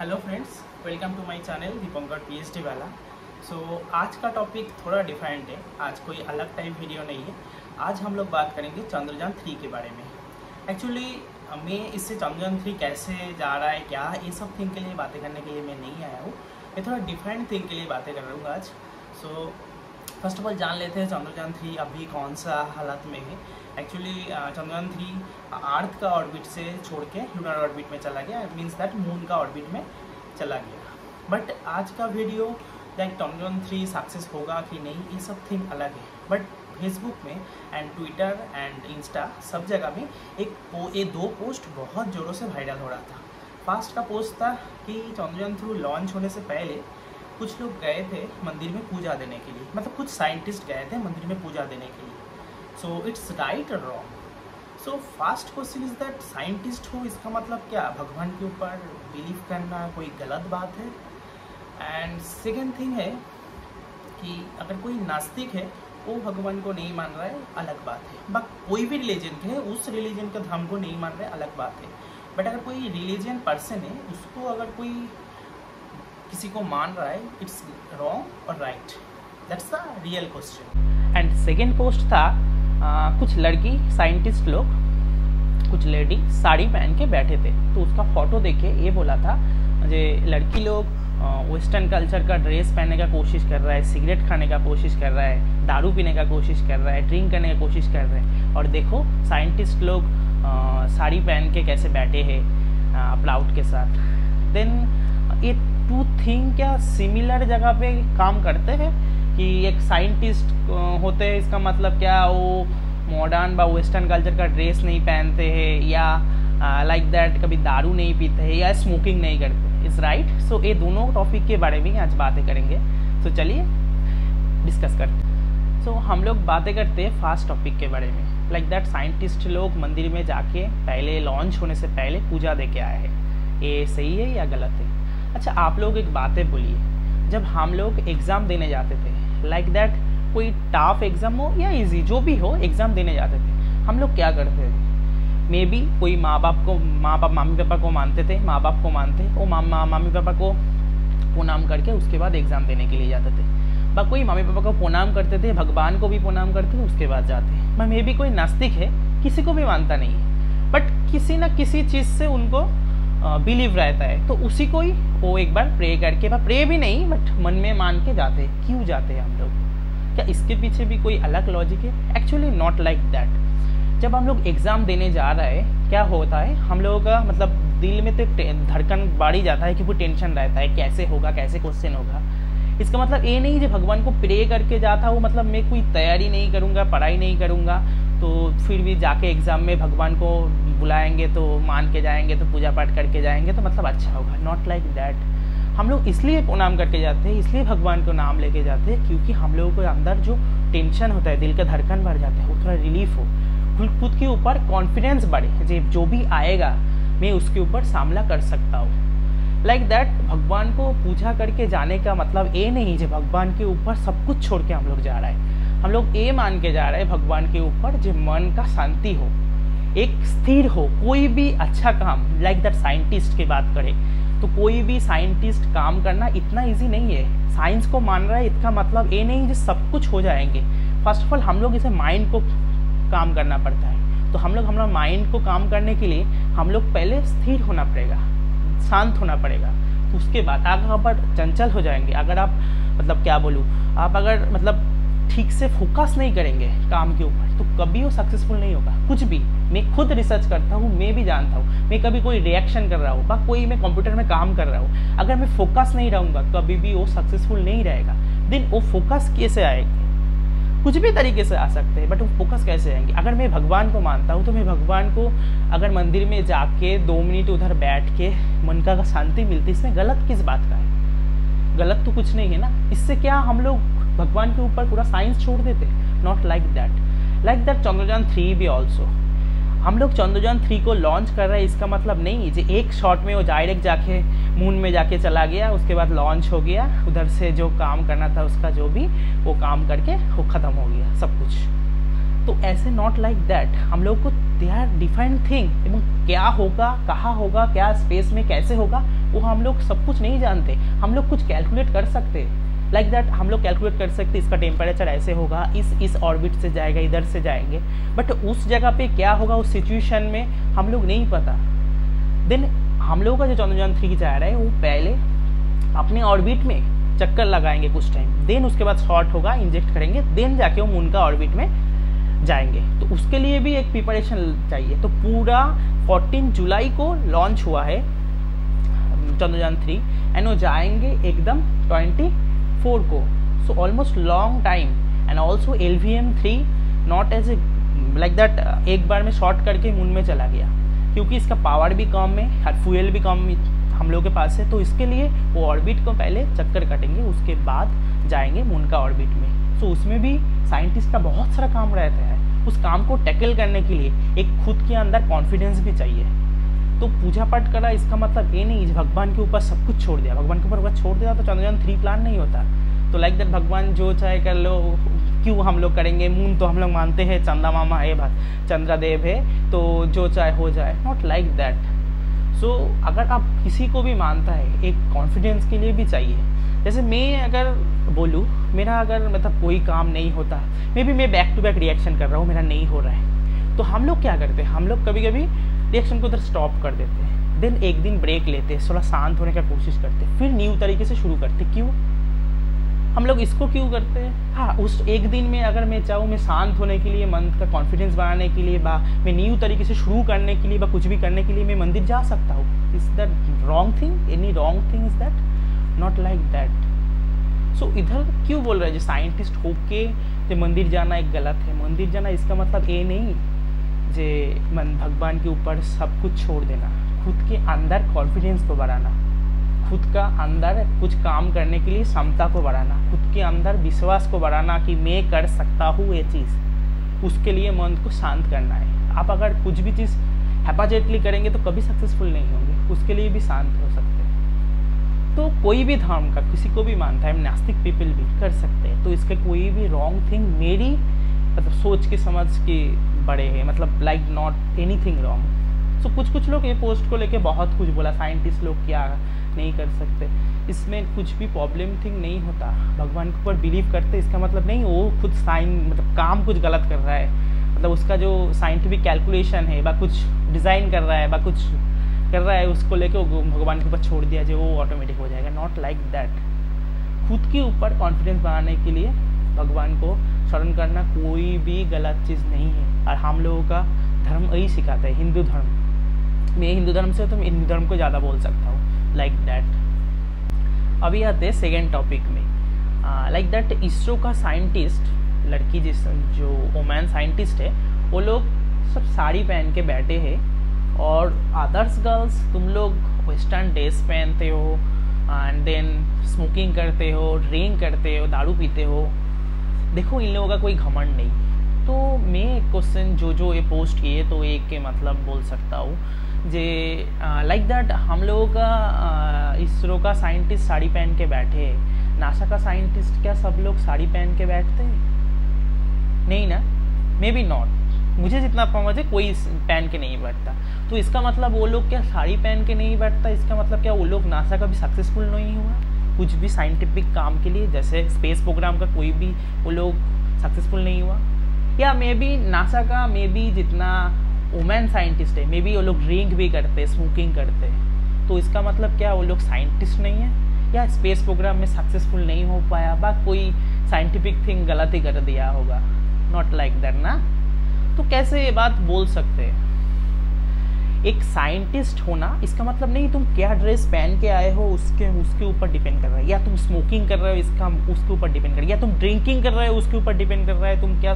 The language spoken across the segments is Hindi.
Hello friends, welcome to my channel Deepankar PhD वाला। आज का टॉपिक थोड़ा डिफरेंट है। आज कोई अलग टाइप वीडियो नहीं है। आज हम लोग बात करेंगे चंद्रयान 3 के बारे में। एक्चुअली मैं इससे चंद्रयान 3 कैसे जा रहा है, क्या ये सब थिंग के लिए बातें करने के लिए मैं नहीं आया हूँ। मैं थोड़ा डिफरेंट थिंग के लिए बातें कर रहा हूँ आज। फर्स्ट ऑफ ऑल जान लेते हैं चंद्रयान 3 अभी कौन सा हालत में है। एक्चुअली चंद्रयान 3 अर्थ का ऑर्बिट से छोड़ के लूनर ऑर्बिट में चला गया, मीन्स दैट मून का ऑर्बिट में चला गया। बट आज का वीडियो लाइक चंद्रयान 3 सक्सेस होगा कि नहीं, ये सब थिंग अलग है। बट फेसबुक में एंड ट्विटर एंड इंस्टा सब जगह में ये दो पोस्ट बहुत ज़ोरों से वायरल हो रहा था। फर्स्ट का पोस्ट था कि चंद्रयान 3 लॉन्च होने से पहले कुछ लोग गए थे मंदिर में पूजा देने के लिए, मतलब कुछ साइंटिस्ट गए थे मंदिर में पूजा देने के लिए। सो इट्स राइट और wrong. So first question is that scientist हो इसका मतलब क्या भगवान के ऊपर बिलीव करना कोई गलत बात है? एंड सेकेंड थिंग है कि अगर कोई नास्तिक है वो भगवान को नहीं मान रहा है, अलग बात है। बट कोई भी रिलीजन के है, उस रिलीजन के धर्म को नहीं मान रहा है, अलग बात है। बट अगर कोई रिलीजन पर्सन है, उसको अगर कोई किसी को मान रहा है, इट्स रॉन्ग और right. That's the real question. And second post था कुछ लड़की साइंटिस्ट लोग, कुछ लेडी साड़ी पहन के बैठे थे, तो उसका फोटो देख के ये बोला था मुझे लड़की लोग वेस्टर्न कल्चर का ड्रेस पहनने का कोशिश कर रहा है, सिगरेट खाने का कोशिश कर रहा है, दारू पीने का कोशिश कर रहा है, ड्रिंक करने का कोशिश कर रहे हैं, और देखो साइंटिस्ट लोग साड़ी पहन के कैसे बैठे हैं प्राउड के साथ। देन ये टू थिंग क्या सिमिलर जगह पे काम करते हैं कि एक साइंटिस्ट होते हैं, इसका मतलब क्या वो मॉडर्न व वेस्टर्न कल्चर का ड्रेस नहीं पहनते हैं, या लाइक दैट कभी दारू नहीं पीते हैं, या स्मोकिंग नहीं करते। It's right. सो ये दोनों टॉपिक के बारे में आज बातें करेंगे। सो चलिए डिस्कस करते हैं। सो हम लोग बातें करते हैं फर्स्ट टॉपिक के बारे में। लाइक दैट साइंटिस्ट लोग मंदिर में जाके पहले लॉन्च होने से पहले पूजा दे के आए हैं, ये सही है या गलत है? अच्छा, आप लोग एक बातें बोलिए, जब हम लोग एग्ज़ाम देने जाते थे, लाइक दैट कोई टफ एग्ज़ाम हो या इजी जो भी हो, एग्ज़ाम देने जाते थे, हम लोग क्या करते थे? मे बी कोई माँ बाप मामी पापा को मानते थे, माँ बाप को मानते, वो मामी पापा को प्रणाम करके उसके बाद एग्ज़ाम देने के लिए जाते थे। कोई मामी पापा को प्रणाम करते थे, भगवान को भी प्रणाम करते थे, उसके बाद जाते। मे बी कोई नास्तिक है, किसी को भी मानता नहीं है, बट किसी न किसी चीज़ से उनको बिलीव रहता है, तो उसी को ही वो एक बार प्रे करके, प्रे भी नहीं बट मन में मान के जाते हैं। क्यों जाते हैं हम लोग? क्या इसके पीछे भी कोई अलग लॉजिक है? Actually not like that. जब हम लोग एग्ज़ाम देने जा रहे हैं, क्या होता है, हम लोगों का मतलब दिल में तो धड़कन बढ़ ही जाता है, क्योंकि टेंशन रहता है कैसे होगा, कैसे क्वेश्चन होगा। इसका मतलब ये नहीं जो भगवान को प्रे करके जाता हूँ, मतलब मैं कोई तैयारी नहीं करूँगा, पढ़ाई नहीं करूँगा, तो फिर भी जाके एग्ज़ाम में भगवान को बुलाएंगे तो मान के जाएंगे, तो पूजा पाठ करके जाएंगे तो मतलब अच्छा होगा। Not like that. हम लोग इसलिए प्रणाम करके जाते हैं, इसलिए भगवान को नाम लेके जाते हैं, क्योंकि हम लोगों को अंदर जो टेंशन होता है, दिल का धड़कन बढ़ जाता है, वो थोड़ा रिलीफ हो, खुद के ऊपर कॉन्फिडेंस बढ़े, जो भी आएगा मैं उसके ऊपर सामना कर सकता हूँ। लाइक दैट भगवान को पूजा करके जाने का मतलब ये नहीं जो भगवान के ऊपर सब कुछ छोड़ के हम लोग जा रहे हैं। हम लोग ये मान के जा रहे हैं भगवान के ऊपर जो मन का शांति हो, एक स्थिर हो। कोई भी अच्छा काम, लाइक दैट साइंटिस्ट की बात करें तो कोई भी साइंटिस्ट काम करना इतना इजी नहीं है। साइंस को मान रहा है, इसका मतलब ये नहीं जो सब कुछ हो जाएंगे। फर्स्ट ऑफ ऑल हम लोग इसे माइंड को काम करना पड़ता है, तो हम लोग हमारा माइंड को काम करने के लिए हम लोग पहले स्थिर होना पड़ेगा, शांत होना पड़ेगा। तो उसके बाद अगर आप चंचल हो जाएंगे, अगर आप मतलब क्या बोलूँ, आप अगर मतलब ठीक से फोकस नहीं करेंगे काम के ऊपर, तो कभी वो सक्सेसफुल नहीं होगा। कुछ भी मैं खुद रिसर्च करता हूँ, मैं भी जानता हूँ, मैं कभी कोई रिएक्शन कर रहा हूँ, कोई मैं कंप्यूटर में काम कर रहा हूँ, अगर मैं फोकस नहीं रहूँगा कभी भी वो सक्सेसफुल नहीं रहेगा। देन वो फोकस कैसे आएगी? कुछ भी तरीके से आ सकते हैं, बट वो फोकस कैसे आएंगे? अगर मैं भगवान को मानता हूँ, तो मैं भगवान को अगर मंदिर में जाके 2 मिनट उधर बैठ के मन का शांति मिलती, इसमें गलत किस बात का है? गलत तो कुछ नहीं है ना। इससे क्या हम लोग भगवान के ऊपर पूरा साइंस छोड़ देते? Not like that. Like that Chandrayaan 3 भी ऑल्सो, हम लोग चंद्रयान 3 को लॉन्च कर रहे हैं, इसका मतलब नहीं जो एक शॉट में वो डायरेक्ट जाके मून में जाके चला गया, उसके बाद लॉन्च हो गया, उधर से जो काम करना था उसका जो भी वो काम करके वो ख़त्म हो गया सब कुछ। तो ऐसे नॉट लाइक दैट। हम लोग को दे आर डिफाइंड थिंग, एवं क्या होगा, कहाँ होगा, क्या स्पेस में कैसे होगा, वो हम लोग सब कुछ नहीं जानते। हम लोग कुछ कैलकुलेट कर सकते लाइक दैट, हम लोग कैलकुलेट कर सकते इसका टेम्परेचर ऐसे होगा, इस ऑर्बिट से जाएगा, इधर से जाएंगे, बट उस जगह पे क्या होगा उस सिचुएशन में हम लोग नहीं पता। देन हम लोगों का जो चंद्रयान 3 जा रहा है वो पहले अपने ऑर्बिट में चक्कर लगाएंगे कुछ टाइम, देन उसके बाद शॉर्ट होगा, इंजेक्ट करेंगे, देन जाके वो मून का ऑर्बिट में जाएंगे। तो उसके लिए भी एक प्रिपरेशन चाहिए। तो पूरा 14 जुलाई को लॉन्च हुआ है चंद्रयान 3 एंड वो जाएंगे एकदम 24 को। So almost long time and also LVM-3 not as like that एक बार में शॉर्ट करके मून में चला गया, क्योंकि इसका पावर भी कम है और फ्यूल भी कम हम लोग के पास है। तो इसके लिए वो ऑर्बिट को पहले चक्कर काटेंगे, उसके बाद जाएंगे मून का ऑर्बिट में। सो उसमें भी साइंटिस्ट का बहुत सारा काम रहता है। उस काम को टैकल करने के लिए एक खुद के अंदर कॉन्फिडेंस भी चाहिए। तो पूजा पाठ करा इसका मतलब ये नहीं भगवान के ऊपर सब कुछ छोड़ दिया, भगवान के ऊपर अगर छोड़ दिया तो चंद्रयान 3 प्लान नहीं होता। तो लाइक दैट भगवान जो चाहे कर लो, क्यों हम लोग करेंगे, मून तो हम लोग मानते हैं चंदा मामा है, चंद्रदेव है, तो जो चाहे हो जाए, नॉट लाइक दैट। सो अगर आप किसी को भी मानता है एक कॉन्फिडेंस के लिए भी चाहिए। जैसे मैं अगर बोलूँ मेरा अगर मतलब कोई काम नहीं होता, मे बी मैं बैक टू बैक रिएक्शन कर रहा हूँ, मेरा नहीं हो रहा है, तो हम लोग क्या करते हैं, हम लोग कभी कभी रिएक्शन को उधर स्टॉप कर देते हैं, देन एक दिन ब्रेक लेते हैं, थोड़ा शांत होने का कोशिश करते हैं, फिर न्यू तरीके से शुरू करते। क्यों हम लोग इसको क्यों करते हैं? हाँ, उस एक दिन में अगर मैं चाहूँ, मैं शांत होने के लिए, मन का कॉन्फिडेंस बढ़ाने के लिए, मैं न्यू तरीके से शुरू करने के लिए, कुछ भी करने के लिए मैं मंदिर जा सकता हूँ। Is that wrong thing? Any wrong thing is that? Not like that. So इधर क्यों बोल रहे हैं जो साइंटिस्ट होके जो मंदिर जाना एक गलत है? मंदिर जाना इसका मतलब ये नहीं जे भगवान के ऊपर सब कुछ छोड़ देना, खुद के अंदर कॉन्फिडेंस को बढ़ाना, खुद का अंदर कुछ काम करने के लिए क्षमता को बढ़ाना, खुद के अंदर विश्वास को बढ़ाना कि मैं कर सकता हूँ ये चीज़। उसके लिए मन को शांत करना है। आप अगर कुछ भी चीज़ हैपाजेटली करेंगे तो कभी सक्सेसफुल नहीं होंगे, उसके लिए भी शांत हो सकते हैं। तो कोई भी धर्म का किसी को भी मानता है, नास्तिक पीपल भी कर सकते हैं, तो इसके कोई भी रॉन्ग थिंग मेरी मतलब सोच के समझ के बड़े हैं, मतलब लाइक नॉट एनीथिंग रॉन्ग। सो कुछ लोग ये पोस्ट को लेके बहुत कुछ बोला, साइंटिस्ट लोग क्या नहीं कर सकते, इसमें कुछ भी प्रॉब्लम थिंग नहीं होता। भगवान के ऊपर बिलीव करते इसका मतलब नहीं वो खुद मतलब काम कुछ गलत कर रहा है, मतलब उसका जो साइंटिफिक कैलकुलेशन है बा कुछ डिज़ाइन कर रहा है बा कुछ कर रहा है, उसको लेके भगवान के ऊपर छोड़ दिया जाए वो ऑटोमेटिक हो जाएगा। Not like that. खुद के ऊपर कॉन्फिडेंस बढ़ाने के लिए भगवान को शरण करना कोई भी गलत चीज़ नहीं है। और हम लोगों का धर्म यही सिखाता है, हिंदू धर्म। मैं हिंदू धर्म से तो मैं हिंदू धर्म को ज़्यादा बोल सकता हूँ, लाइक दैट। अभी आते हैं सेकेंड टॉपिक में। लाइक दैट इसरो का साइंटिस्ट लड़की जो वोमेन साइंटिस्ट है, वो लोग सब साड़ी पहन के बैठे हैं, और अदर्स गर्ल्स तुम लोग वेस्टर्न ड्रेस पहनते हो एंड देन स्मोकिंग करते हो, ड्रिंक करते हो, दारू पीते हो। देखो इन लोगों का कोई घमंड नहीं। तो मैं एक क्वेश्चन जो ये पोस्ट किए तो एक के मतलब बोल सकता हूँ जे लाइक दैट हम लोगों का इसरो का साइंटिस्ट साड़ी पहन के बैठे हैं, नासा का साइंटिस्ट क्या सब लोग साड़ी पहन के बैठते हैं? नहीं ना, मे बी नॉट। मुझे जितना समझ है कोई पहन के नहीं बैठता। तो इसका मतलब वो लोग क्या साड़ी पहन के नहीं बैठता, इसका मतलब क्या वो लोग नासा का भी सक्सेसफुल नहीं हुआ कुछ भी साइंटिफिक काम के लिए? जैसे स्पेस प्रोग्राम का कोई भी वो लोग सक्सेसफुल नहीं हुआ? या मे बी नासा का मे बी जितना वुमेन साइंटिस्ट है मे बी वो लोग ड्रिंक भी करते, स्मोकिंग करते, तो इसका मतलब क्या वो लोग साइंटिस्ट नहीं है, या स्पेस प्रोग्राम में सक्सेसफुल नहीं हो पाया बा कोई साइंटिफिक थिंग गलत ही कर दिया होगा? नॉट लाइक दैट ना। तो कैसे ये बात बोल सकते हैं? एक साइंटिस्ट होना इसका मतलब नहीं तुम क्या ड्रेस पहन के आए हो उसके ऊपर डिपेंड कर रहा है, या तुम स्मोकिंग कर रहे हो इसका उसके ऊपर डिपेंड कर रहा है, या तुम ड्रिंकिंग कर रहे हो उसके ऊपर डिपेंड कर रहा है, तुम क्या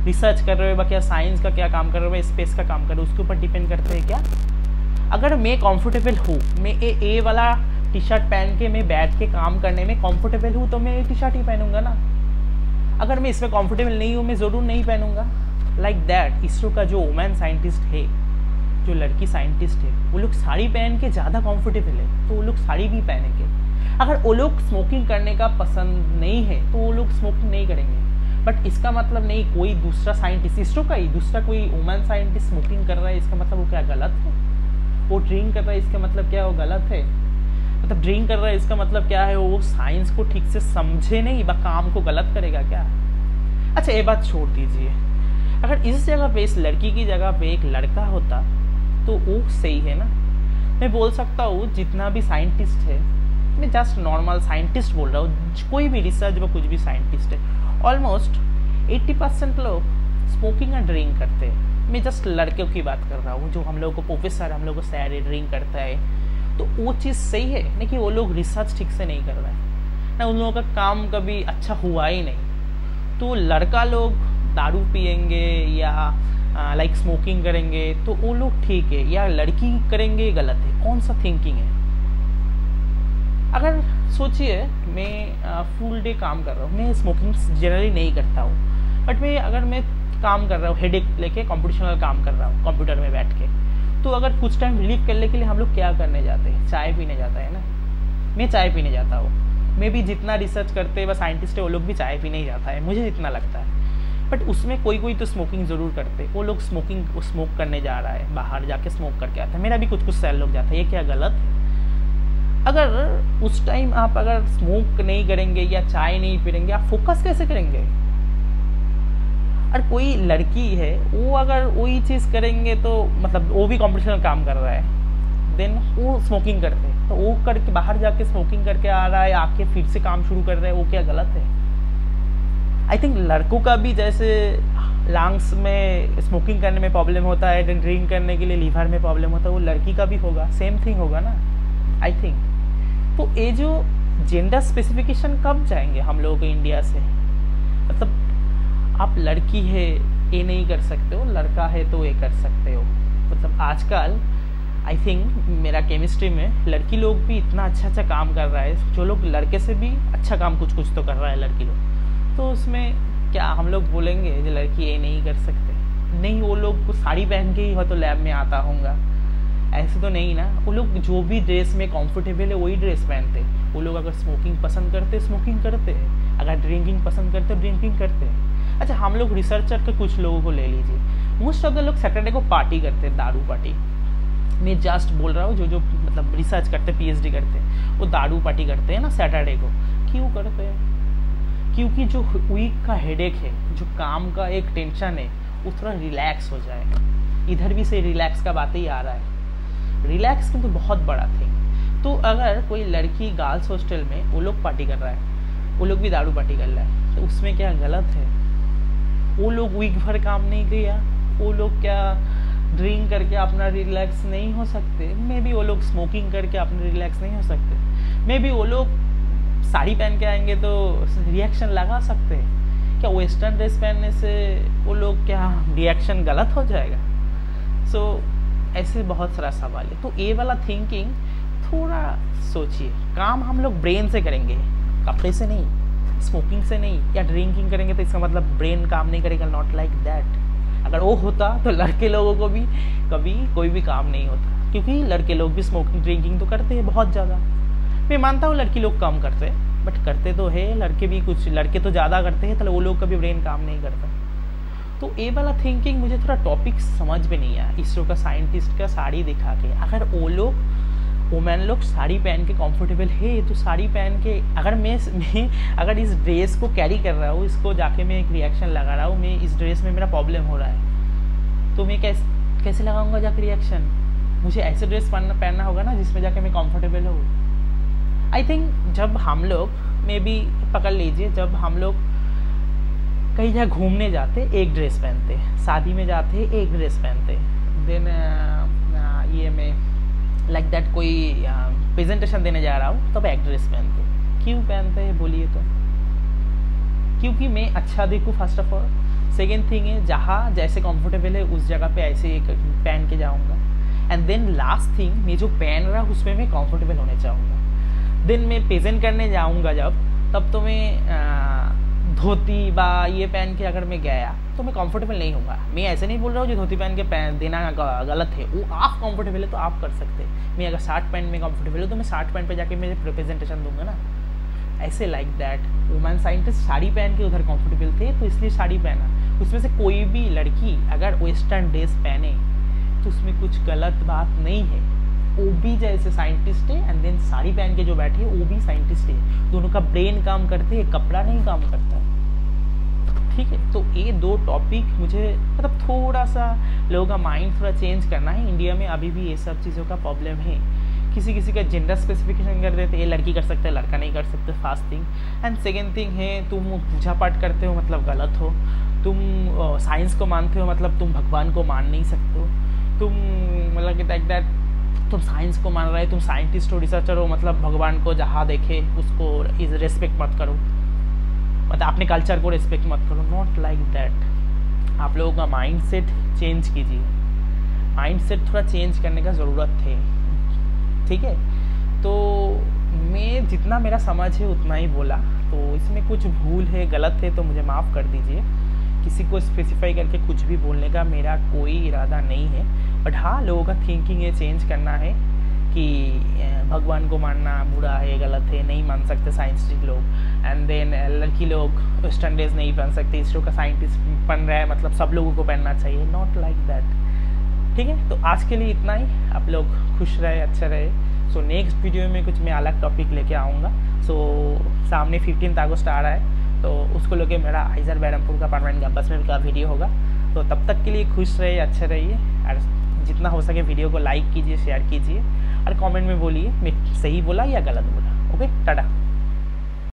रिसर्च कर रहे हो, क्या साइंस का क्या काम कर रहे हो, स्पेस का काम कर रहे हो, उसके ऊपर डिपेंड करते हैं क्या? अगर मैं कंफर्टेबल हूँ, मैं ए वाला टी शर्ट पहन के मैं बैठ के काम करने में कंफर्टेबल हूँ तो मैं ये टी शर्ट ही पहनूंगा ना। अगर मैं इसमें कंफर्टेबल नहीं हूँ मैं ज़रूर नहीं पहनूंगा। लाइक दैट इसरो का जो वुमेन साइंटिस्ट है, जो लड़की साइंटिस्ट है, वो लोग साड़ी पहन के ज़्यादा कंफर्टेबल है तो वो लोग साड़ी भी पहनेंगे। अगर वो लोग स्मोकिंग करने का पसंद नहीं है तो वो लोग स्मोकिंग नहीं करेंगे। बट इसका मतलब नहीं कोई दूसरा साइंटिस्ट, इसरो का ही दूसरा कोई वुमेन साइंटिस्ट स्मोकिंग कर रहा है इसका मतलब वो क्या गलत है? वो ड्रिंक कर रहा है इसका मतलब क्या वो गलत है? मतलब ड्रिंक कर रहा है इसका मतलब क्या है वो साइंस को ठीक से समझे नहीं, बस काम को गलत करेगा क्या? अच्छा ये बात छोड़ दीजिए, अगर इस जगह पे इस लड़की की जगह पे एक लड़का होता तो वो सही है ना। मैं बोल सकता हूँ जितना भी साइंटिस्ट है, मैं जस्ट नॉर्मल साइंटिस्ट बोल रहा हूँ, कोई भी रिसर्च में कुछ भी साइंटिस्ट है, ऑलमोस्ट 80% लोग स्मोकिंग एंड ड्रिंक करते हैं। मैं जस्ट लड़कों की बात कर रहा हूँ, जो हम लोग को प्रोफेसर हम लोग को सैड ड्रिंक करता है, तो वो चीज़ सही है नहीं कि वो लोग रिसर्च ठीक से नहीं कर रहे हैं ना, उन लोगों का काम कभी अच्छा हुआ ही नहीं। तो लड़का लोग दारू पियेंगे या लाइक स्मोकिंग करेंगे तो वो लोग ठीक है, या लड़की करेंगे गलत है? कौन सा थिंकिंग है? अगर सोचिए मैं फुल डे काम कर रहा हूँ, मैं स्मोकिंग जनरली नहीं करता हूँ, बट अगर मैं काम कर रहा हूँ हेडेक लेके कंप्यूटेशनल काम कर रहा हूँ कंप्यूटर में बैठ के, तो अगर कुछ टाइम रिलीव करने के लिए हम लोग क्या करने जाते हैं? चाय पीने जाता है ना। मैं चाय पीने जाता हूँ, मैं भी जितना रिसर्च करते हैं वह साइंटिस्ट है वो लोग भी चाय पीने ही जाता है, मुझे जितना लगता है। बट उसमें कोई कोई तो स्मोकिंग ज़रूर करते, वो लोग स्मोक करने जा रहा है, बाहर जाके स्मोक करके आता है। मेरा भी कुछ सैल लोग जाता है, ये क्या गलत है? अगर उस टाइम आप अगर स्मोक नहीं करेंगे या चाय नहीं पीएंगे, आप फोकस कैसे करेंगे? और कोई लड़की है वो अगर वही चीज़ करेंगे तो मतलब वो भी कॉम्पिटिशनल काम कर रहा है, देन वो स्मोकिंग करते हैं, तो वो करके बाहर जाके स्मोकिंग करके आ रहा है, आके फिर से काम शुरू कर रहा है, वो क्या गलत है? आई थिंक लड़कों का भी जैसे लंग्स में स्मोकिंग करने में प्रॉब्लम होता है, ड्रिंक करने के लिए लीवर में प्रॉब्लम होता है, वो लड़की का भी होगा, सेम थिंग होगा ना आई थिंक। तो ये जो जेंडर स्पेसिफिकेशन कब जाएंगे हम लोगों को इंडिया से? मतलब आप लड़की है ये नहीं कर सकते हो, लड़का है तो ये कर सकते हो। मतलब आजकल आई थिंक मेरा केमिस्ट्री में लड़की लोग भी इतना अच्छा काम कर रहा है, जो लोग लड़के से भी अच्छा काम कुछ तो कर रहा है लड़की लोग, तो उसमें क्या हम लोग बोलेंगे जो लड़की ये नहीं कर सकते? नहीं, वो लोग को साड़ी पहन के ही हो तो लैब में आता होगा, ऐसे तो नहीं ना। वो लोग जो भी ड्रेस में कंफर्टेबल है वही ड्रेस पहनते। वो लोग अगर स्मोकिंग पसंद करते स्मोकिंग करते हैं, अगर ड्रिंकिंग पसंद करते ड्रिंकिंग करते हैं। अच्छा हम लोग रिसर्चर के कुछ लोगों को ले लीजिए, मोस्ट ऑफ द लोग सैटरडे को पार्टी करते हैं, दारू पार्टी। मैं जस्ट बोल रहा हूँ जो मतलब रिसर्च करते पीएचडी करते हैं वो दारू पार्टी करते हैं ना सैटरडे को। क्यों करते हैं? क्योंकि जो वीक का हेडेक है, जो काम का एक टेंशन है, वो थोड़ा रिलैक्स हो जाए। इधर भी से रिलैक्स का बात ही आ रहा है, रिलैक्स किंतु बहुत बड़ा थिंग। तो अगर कोई लड़की गर्ल्स हॉस्टल में वो लोग पार्टी कर रहा है, वो लोग भी दारू पार्टी कर रहा है, तो उसमें क्या गलत है? वो लोग वीक भर काम नहीं किया, वो लोग क्या ड्रिंक करके अपना रिलैक्स नहीं हो सकते? मे बी वो लोग स्मोकिंग करके अपना रिलैक्स नहीं हो सकते? मे बी वो लोग साड़ी पहन के आएंगे तो रिएक्शन लगा सकते हैं क्या? वेस्टर्न ड्रेस पहनने से वो लोग क्या रिएक्शन गलत हो जाएगा? सो ऐसे बहुत सारा सवाल है। तो ये वाला थिंकिंग थोड़ा सोचिए। काम हम लोग ब्रेन से करेंगे, कपड़े से नहीं, स्मोकिंग से नहीं, या ड्रिंकिंग करेंगे तो इसका मतलब ब्रेन काम नहीं करेगा, नॉट लाइक दैट। अगर वो होता तो लड़के लोगों को भी कभी कोई भी काम नहीं होता, क्योंकि लड़के लोग भी स्मोकिंग ड्रिंकिंग तो करते हैं बहुत ज़्यादा। मैं मानता हूँ लड़की लोग कम करते हैं, बट करते तो है लड़के भी, कुछ लड़के तो ज़्यादा करते हैं, तो वो लोग का भी ब्रेन काम नहीं करता। तो ये वाला थिंकिंग मुझे थोड़ा टॉपिक समझ में नहीं आया। इसरो का साइंटिस्ट का साड़ी दिखा के, अगर वो लोग वुमेन लोग साड़ी पहन के कंफर्टेबल है तो साड़ी पहन के, अगर मैं अगर इस ड्रेस को कैरी कर रहा हूँ, इसको जाके मैं एक रिएक्शन लगा रहा हूँ, मैं इस ड्रेस में मेरा प्रॉब्लम हो रहा है, तो मैं कैसे लगाऊंगा जाके रिएक्शन? मुझे ऐसे ड्रेस पहनना होगा ना जिसमें जाके मैं कंफर्टेबल हूँ। आई थिंक जब हम लोग में भी पकड़ लीजिए, जब हम लोग कहीं जगह घूमने जाते एक ड्रेस पहनते, शादी में जाते एक ड्रेस पहनते, देन ये मैं लाइक दैट कोई प्रेजेंटेशन देने जा रहा हूँ तब एक ड्रेस पहनते। क्यों पहनते हैं बोलिए तो? क्योंकि मैं अच्छा दिखूँ first of all, second thing है जहाँ जैसे कंफर्टेबल है उस जगह पे ऐसे पहन के जाऊँगा, एंड देन लास्ट थिंग मैं जो पहन रहा हूँ उसमें मैं कंफर्टेबल होने चाहूँगा। देन मैं प्रेजेंट करने जाऊँगा जब, तब तो मैं धोती बा ये पहन के अगर मैं गया तो मैं कंफर्टेबल नहीं होगा। मैं ऐसे नहीं बोल रहा हूँ जो धोती पहन के देना गलत है, वो आप कंफर्टेबल है तो आप कर सकते हैं। मैं अगर शर्ट पैंट में कंफर्टेबल हूँ तो मैं शर्ट पैंट पे जाके मैं प्रेजेंटेशन दूंगा ना, ऐसे like that. Women scientist sari पहन के उधर कंफर्टेबल थे तो इसलिए साड़ी पहना। उसमें से कोई भी लड़की अगर वेस्टर्न ड्रेस पहने तो उसमें कुछ गलत बात नहीं है। वो भी जैसे साइंटिस्ट है एंड देन साड़ी पहन के जो बैठे वो भी साइंटिस्ट है। दोनों का ब्रेन काम करते हैं, कपड़ा नहीं काम करता है। ठीक है, तो ये दो टॉपिक मुझे मतलब थोड़ा सा लोगों का माइंड थोड़ा चेंज करना है। इंडिया में अभी भी ये सब चीज़ों का प्रॉब्लम है। किसी का जेंडर स्पेसिफिकेशन कर देते, ये लड़की कर सकते हैं, लड़का नहीं कर सकते, fast thing. And second thing है, तुम पूजा पाठ करते हो मतलब गलत हो। तुम साइंस को मानते हो मतलब तुम भगवान को मान नहीं सकते हो। तुम मतलब लाइक दैट, तुम साइंस को मान रहे हो, तुम साइंटिस्ट हो, रिसर्चर हो, मतलब भगवान को जहाँ देखे उसको रेस्पेक्ट मत करो, मतलब अपने कल्चर को रेस्पेक्ट मत करो। Not like that. आप लोगों का माइंड सेट चेंज कीजिए। माइंड सेट थोड़ा चेंज करने का ज़रूरत है। ठीक है, तो मैं जितना मेरा समझ है उतना ही बोला। तो इसमें कुछ भूल है, गलत है तो मुझे माफ़ कर दीजिए। किसी को स्पेसिफाई करके कुछ भी बोलने का मेरा कोई इरादा नहीं है। बट हाँ, लोगों का थिंकिंग ये चेंज करना है कि भगवान को मानना बुरा है, गलत है, नहीं मान सकते साइंटिस्ट लोग। एंड देन लड़की लोग वेस्टर्न ड्रेस नहीं पहन सकते, इसरो का साइंटिस्ट बन रहा है मतलब सब लोगों को पहनना चाहिए। Not like that. ठीक है, तो आज के लिए इतना ही। आप लोग खुश रहे, अच्छे रहे। सो नेक्स्ट वीडियो में कुछ मैं अलग टॉपिक लेके आऊँगा। सो सामने 15 अगस्त आ रहा है तो उसको लेके मेरा आइजर बैरमपुर का परमानेंट कैंपस में का वीडियो होगा। तो तब तक के लिए खुश रहिए, अच्छे रहिए और जितना हो सके वीडियो को लाइक कीजिए, शेयर कीजिए और कमेंट में बोलिए मैं सही बोला या गलत बोला। ओके, टाटा।